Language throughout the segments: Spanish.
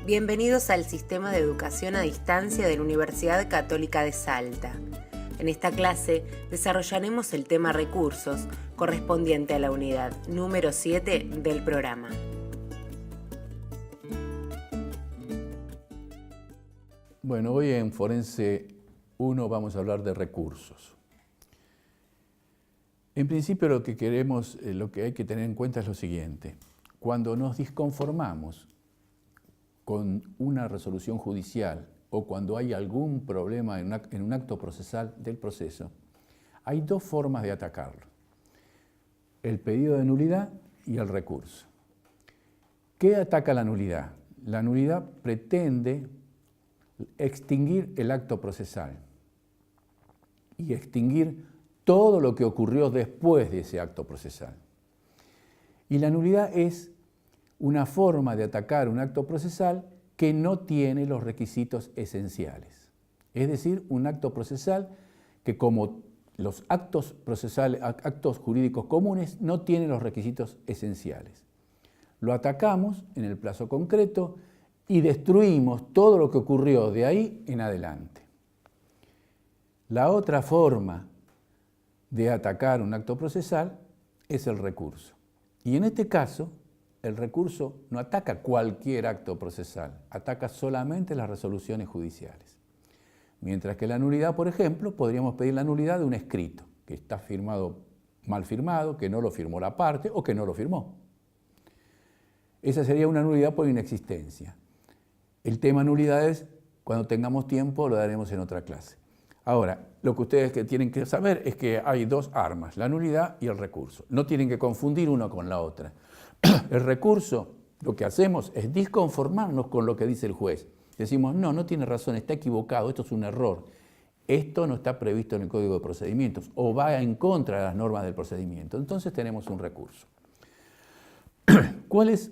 Bienvenidos al Sistema de Educación a Distancia de la Universidad Católica de Salta. En esta clase desarrollaremos el tema recursos, correspondiente a la unidad número 7 del programa. Bueno, hoy en Forense 1 vamos a hablar de recursos. En principio lo que hay que tener en cuenta es lo siguiente. Cuando nos disconformamos con una resolución judicial o cuando hay algún problema en un acto procesal del proceso, hay dos formas de atacarlo: el pedido de nulidad y el recurso. ¿Qué ataca la nulidad? La nulidad pretende extinguir el acto procesal y extinguir todo lo que ocurrió después de ese acto procesal. Y la nulidad es una forma de atacar un acto procesal que no tiene los requisitos esenciales. Es decir, un acto procesal que, como los actos jurídicos comunes, no tiene los requisitos esenciales. Lo atacamos en el plazo concreto y destruimos todo lo que ocurrió de ahí en adelante. La otra forma de atacar un acto procesal es el recurso. Y en este caso, el recurso no ataca cualquier acto procesal, ataca solamente las resoluciones judiciales. Mientras que la nulidad, por ejemplo, podríamos pedir la nulidad de un escrito que está firmado, mal firmado, que no lo firmó la parte o que no lo firmó. Esa sería una nulidad por inexistencia. El tema nulidades, cuando tengamos tiempo, lo daremos en otra clase. Ahora, lo que ustedes tienen que saber es que hay dos armas, la nulidad y el recurso. No tienen que confundir una con la otra. El recurso, lo que hacemos es disconformarnos con lo que dice el juez. Decimos, no tiene razón, está equivocado, esto es un error. Esto no está previsto en el Código de Procedimientos o va en contra de las normas del procedimiento. Entonces tenemos un recurso. ¿Cuál es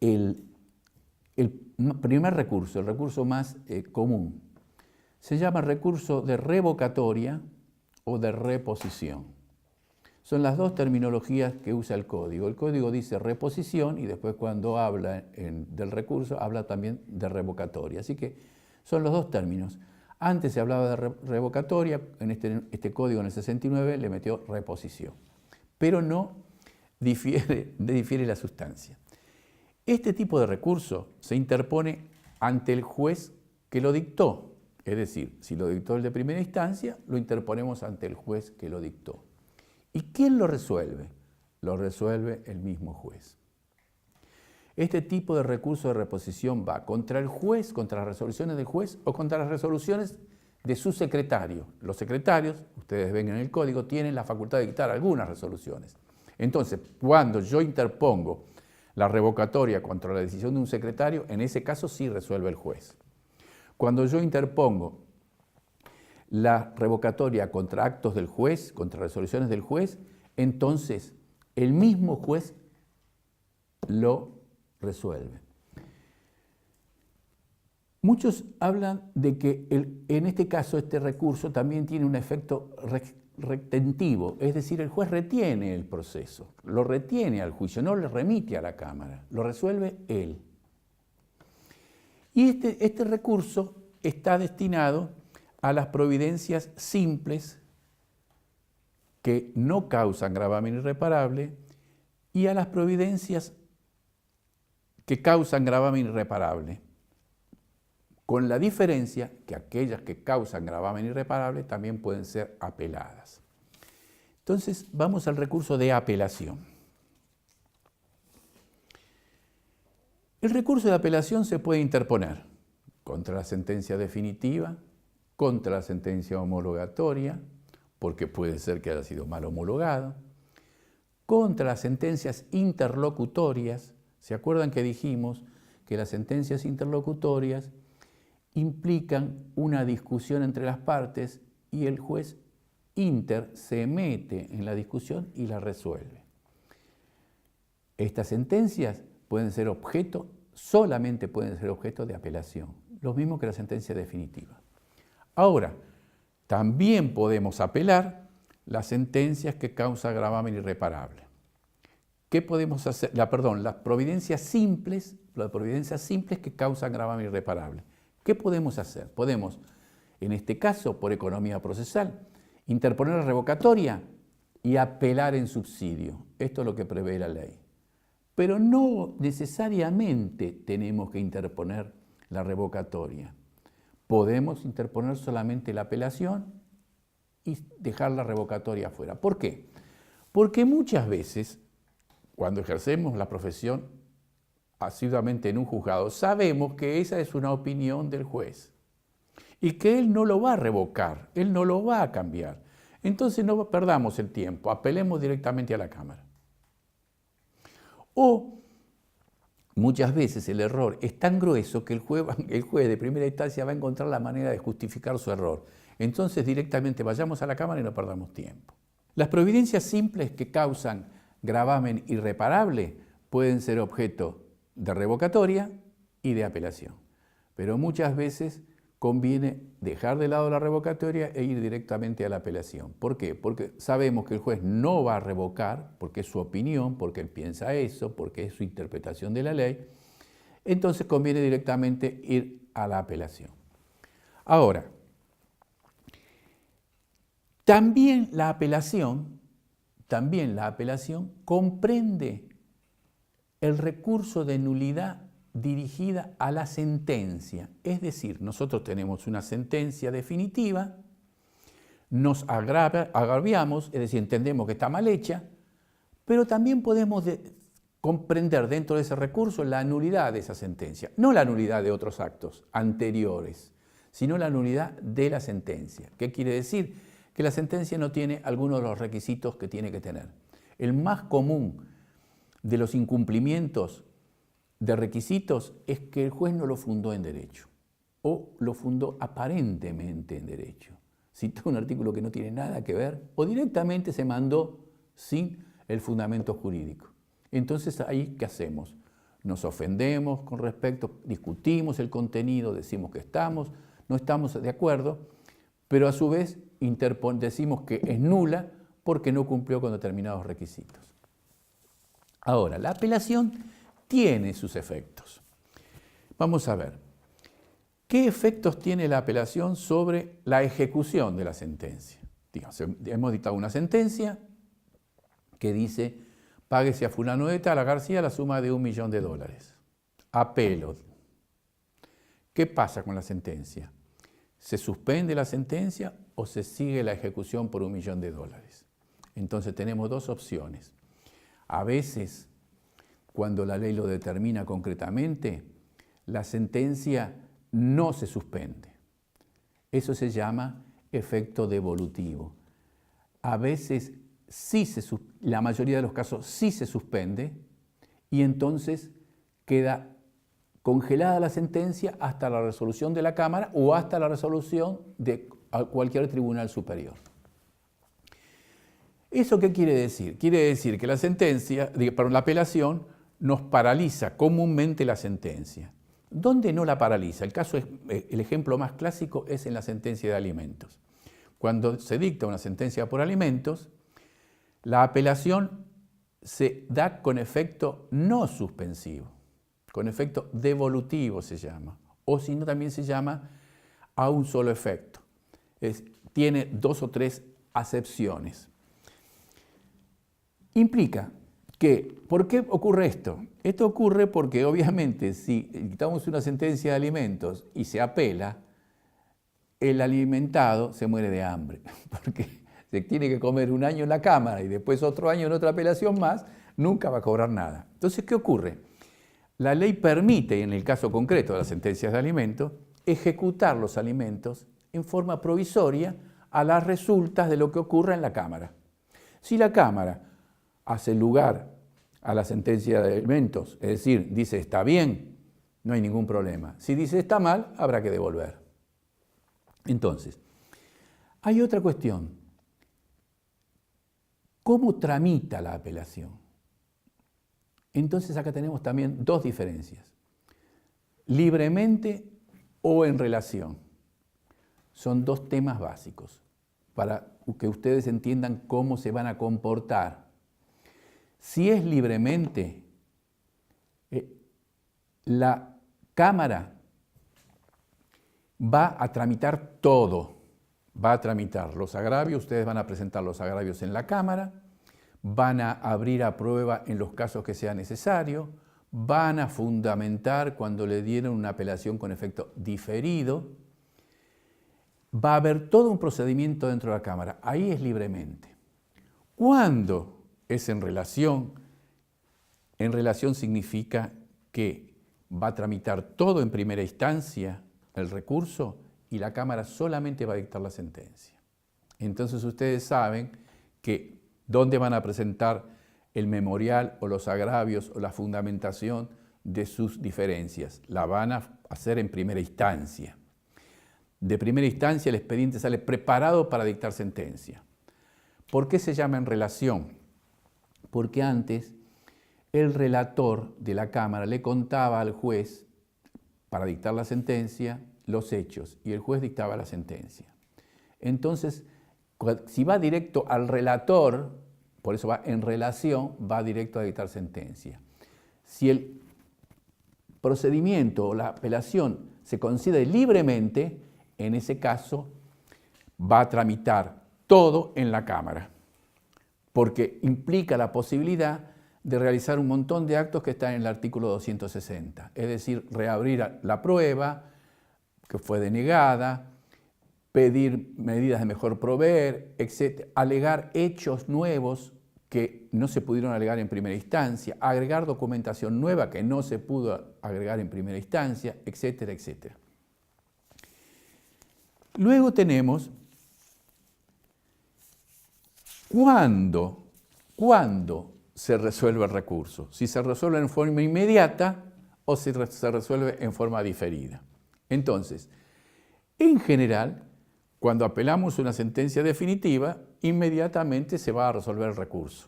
el primer recurso, el recurso más común? Se llama recurso de revocatoria o de reposición. Son las dos terminologías que usa el Código. El Código dice reposición y después, cuando habla del recurso, habla también de revocatoria. Así que son los dos términos. Antes se hablaba de revocatoria, en este Código, en el 69, le metió reposición. Pero no difiere la sustancia. Este tipo de recurso se interpone ante el juez que lo dictó. Es decir, si lo dictó el de primera instancia, lo interponemos ante el juez que lo dictó. ¿Y quién lo resuelve? Lo resuelve el mismo juez. Este tipo de recurso de reposición va contra el juez, contra las resoluciones del juez o contra las resoluciones de su secretario. Los secretarios, ustedes ven en el Código, tienen la facultad de dictar algunas resoluciones. Entonces, cuando yo interpongo la revocatoria contra la decisión de un secretario, en ese caso sí resuelve el juez. Cuando yo interpongo la revocatoria contra actos del juez, contra resoluciones del juez, entonces el mismo juez lo resuelve. Muchos hablan de que en este caso este recurso también tiene un efecto retentivo, es decir, el juez retiene el proceso, lo retiene al juicio, no le remite a la Cámara, lo resuelve él. Y este recurso está destinado a las providencias simples que no causan gravamen irreparable y a las providencias que causan gravamen irreparable, con la diferencia que aquellas que causan gravamen irreparable también pueden ser apeladas. Entonces, vamos al recurso de apelación. El recurso de apelación se puede interponer contra la sentencia definitiva, contra la sentencia homologatoria, porque puede ser que haya sido mal homologado, contra las sentencias interlocutorias. ¿Se acuerdan que dijimos que las sentencias interlocutorias implican una discusión entre las partes y el juez se mete en la discusión y la resuelve? Estas sentencias solamente pueden ser objeto de apelación, lo mismo que la sentencia definitiva. Ahora, también podemos apelar las sentencias que causan gravamen irreparable. ¿Qué podemos hacer? Las providencias simples las providencias simples que causan gravamen irreparable. ¿Qué podemos hacer? Podemos, en este caso, por economía procesal, interponer la revocatoria y apelar en subsidio. Esto es lo que prevé la ley. Pero no necesariamente tenemos que interponer la revocatoria. Podemos interponer solamente la apelación y dejar la revocatoria afuera. ¿Por qué? Porque muchas veces, cuando ejercemos la profesión asiduamente en un juzgado, sabemos que esa es una opinión del juez y que él no lo va a revocar, él no lo va a cambiar. Entonces no perdamos el tiempo, apelemos directamente a la Cámara. O muchas veces el error es tan grueso que el juez de primera instancia va a encontrar la manera de justificar su error. Entonces directamente vayamos a la Cámara y no perdamos tiempo. Las providencias simples que causan gravamen irreparable pueden ser objeto de revocatoria y de apelación. Pero muchas veces conviene dejar de lado la revocatoria e ir directamente a la apelación. ¿Por qué? Porque sabemos que el juez no va a revocar, porque es su opinión, porque él piensa eso, porque es su interpretación de la ley. Entonces conviene directamente ir a la apelación. Ahora, también la apelación comprende el recurso de nulidad dirigida a la sentencia. Es decir, nosotros tenemos una sentencia definitiva, nos agraviamos, es decir, entendemos que está mal hecha, pero también podemos comprender dentro de ese recurso la nulidad de esa sentencia. No la nulidad de otros actos anteriores, sino la nulidad de la sentencia. ¿Qué quiere decir? Que la sentencia no tiene algunos de los requisitos que tiene que tener. El más común de los incumplimientos de requisitos es que el juez no lo fundó en derecho o lo fundó aparentemente en derecho. Citó un artículo que no tiene nada que ver o directamente se mandó sin el fundamento jurídico. Entonces ahí, ¿qué hacemos? Nos ofendemos con respecto, discutimos el contenido, decimos que no estamos de acuerdo, pero a su vez decimos que es nula porque no cumplió con determinados requisitos. Ahora, la apelación tiene sus efectos. Vamos a ver, ¿qué efectos tiene la apelación sobre la ejecución de la sentencia? Digamos, hemos dictado una sentencia que dice, páguese a fulano de tal, a García, la suma de $1.000.000. Apelo. ¿Qué pasa con la sentencia? ¿Se suspende la sentencia o se sigue la ejecución por $1.000.000? Entonces tenemos dos opciones. A veces, cuando la ley lo determina concretamente, la sentencia no se suspende. Eso se llama efecto devolutivo. A veces, la mayoría de los casos sí se suspende y entonces queda congelada la sentencia hasta la resolución de la Cámara o hasta la resolución de cualquier tribunal superior. ¿Eso qué quiere decir? Quiere decir que la apelación nos paraliza comúnmente la sentencia. ¿Dónde no la paraliza? El ejemplo más clásico es en la sentencia de alimentos. Cuando se dicta una sentencia por alimentos, la apelación se da con efecto no suspensivo, con efecto devolutivo se llama, o si no también se llama a un solo efecto. Tiene 2 o 3 acepciones. Implica que, ¿por qué ocurre esto? Esto ocurre porque obviamente si dictamos una sentencia de alimentos y se apela, el alimentado se muere de hambre, porque se tiene que comer un año en la Cámara y después otro año en otra apelación más, nunca va a cobrar nada. Entonces, ¿qué ocurre? La ley permite, en el caso concreto de las sentencias de alimentos, ejecutar los alimentos en forma provisoria a las resultas de lo que ocurra en la Cámara. Si la Cámara hace lugar a la sentencia de alimentos, es decir, dice está bien, no hay ningún problema. Si dice está mal, habrá que devolver. Entonces, hay otra cuestión. ¿Cómo tramita la apelación? Entonces acá tenemos también 2 diferencias. Libremente o en relación. Son 2 temas básicos para que ustedes entiendan cómo se van a comportar. Si es libremente, la Cámara va a tramitar todo, va a tramitar los agravios, ustedes van a presentar los agravios en la Cámara, van a abrir a prueba en los casos que sea necesario, van a fundamentar cuando le dieron una apelación con efecto diferido, va a haber todo un procedimiento dentro de la Cámara, ahí es libremente. Cuando es en relación significa que va a tramitar todo en primera instancia, el recurso, y la Cámara solamente va a dictar la sentencia. Entonces ustedes saben que dónde van a presentar el memorial o los agravios o la fundamentación de sus diferencias. La van a hacer en primera instancia. De primera instancia el expediente sale preparado para dictar sentencia. ¿Por qué se llama en relación? Porque antes el relator de la Cámara le contaba al juez, para dictar la sentencia, los hechos, y el juez dictaba la sentencia. Entonces, si va directo al relator, por eso va en relación, va directo a dictar sentencia. Si el procedimiento o la apelación se concede libremente, en ese caso va a tramitar todo en la Cámara, porque implica la posibilidad de realizar un montón de actos que están en el artículo 260, es decir, reabrir la prueba que fue denegada, pedir medidas de mejor proveer, etc., alegar hechos nuevos que no se pudieron alegar en primera instancia, agregar documentación nueva que no se pudo agregar en primera instancia, etcétera, etcétera. Luego tenemos cuándo se resuelve el recurso, si se resuelve en forma inmediata o si se resuelve en forma diferida. Entonces, en general, cuando apelamos una sentencia definitiva, inmediatamente se va a resolver el recurso.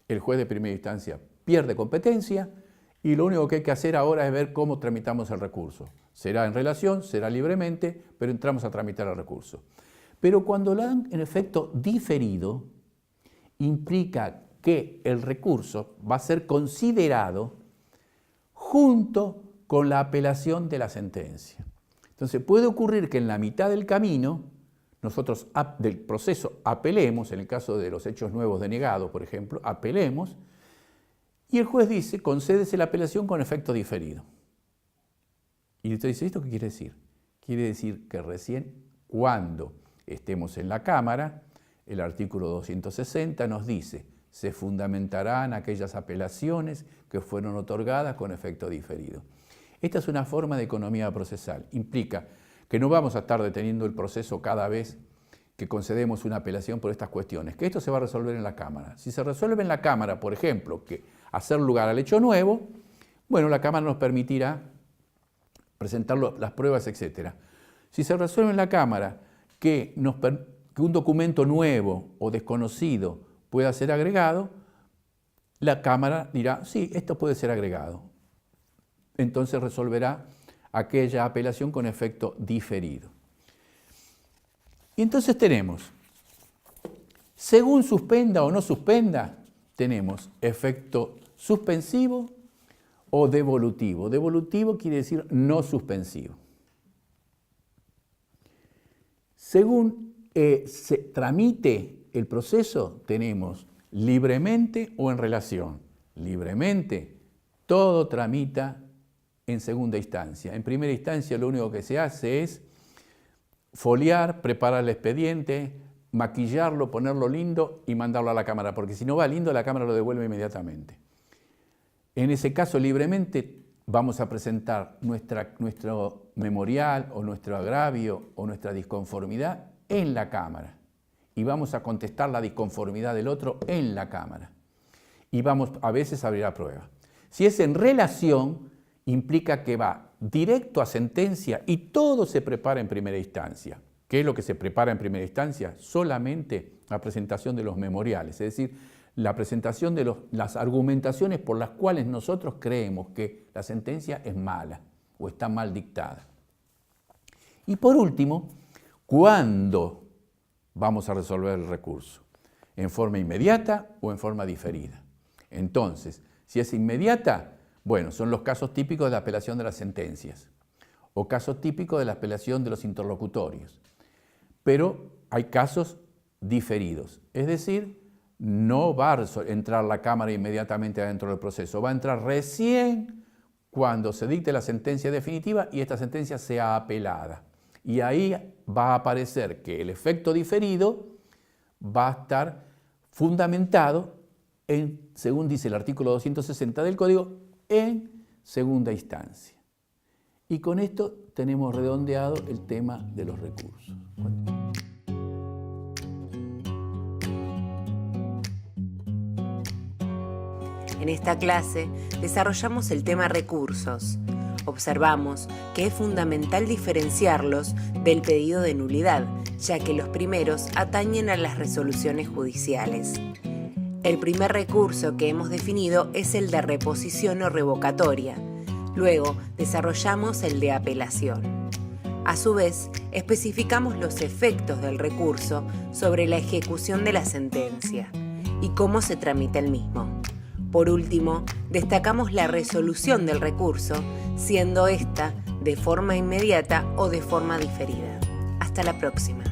El juez de primera instancia pierde competencia y lo único que hay que hacer ahora es ver cómo tramitamos el recurso. Será en relación, será libremente, pero entramos a tramitar el recurso. Pero cuando lo dan en efecto diferido, implica que el recurso va a ser considerado junto con la apelación de la sentencia. Entonces puede ocurrir que en la mitad del camino nosotros del proceso apelemos, en el caso de los hechos nuevos denegados, por ejemplo, apelemos, y el juez dice, concédese la apelación con efecto diferido. Y usted dice, ¿esto qué quiere decir? Quiere decir que recién cuando estemos en la Cámara, el artículo 260 nos dice, se fundamentarán aquellas apelaciones que fueron otorgadas con efecto diferido. Esta es una forma de economía procesal. Implica que no vamos a estar deteniendo el proceso cada vez que concedemos una apelación por estas cuestiones, que esto se va a resolver en la Cámara. Si se resuelve en la Cámara, por ejemplo, que hacer lugar al hecho nuevo, bueno, la Cámara nos permitirá presentar las pruebas, etc. Si se resuelve en la Cámara que un documento nuevo o desconocido pueda ser agregado, la Cámara dirá, sí, esto puede ser agregado. Entonces resolverá aquella apelación con efecto diferido. Y entonces tenemos, según suspenda o no suspenda, tenemos efecto suspensivo o devolutivo. Devolutivo quiere decir no suspensivo. Según se tramite el proceso, tenemos libremente o en relación. Libremente, todo tramita en segunda instancia. En primera instancia lo único que se hace es foliar, preparar el expediente, maquillarlo, ponerlo lindo y mandarlo a la Cámara, porque si no va lindo la Cámara lo devuelve inmediatamente. En ese caso, libremente, vamos a presentar nuestro memorial o nuestro agravio o nuestra disconformidad en la Cámara y vamos a contestar la disconformidad del otro en la Cámara y vamos a veces a abrir a prueba. Si es en relación, implica que va directo a sentencia y todo se prepara en primera instancia. ¿Qué es lo que se prepara en primera instancia? Solamente la presentación de los memoriales, es decir, la presentación de las argumentaciones por las cuales nosotros creemos que la sentencia es mala o está mal dictada. Y por último, ¿cuándo vamos a resolver el recurso? ¿En forma inmediata o en forma diferida? Entonces, si es inmediata, Bueno, son los casos típicos de la apelación de las sentencias o casos típicos de la apelación de los interlocutorios. Pero hay casos diferidos, es decir, no va a entrar la Cámara inmediatamente adentro del proceso, va a entrar recién cuando se dicte la sentencia definitiva y esta sentencia sea apelada. Y ahí va a aparecer que el efecto diferido va a estar fundamentado en, según dice el artículo 260 del Código, en segunda instancia. Y con esto tenemos redondeado el tema de los recursos. En esta clase desarrollamos el tema recursos. Observamos que es fundamental diferenciarlos del pedido de nulidad, ya que los primeros atañen a las resoluciones judiciales. El primer recurso que hemos definido es el de reposición o revocatoria. Luego desarrollamos el de apelación. A su vez, especificamos los efectos del recurso sobre la ejecución de la sentencia y cómo se tramita el mismo. Por último, destacamos la resolución del recurso, siendo esta de forma inmediata o de forma diferida. Hasta la próxima.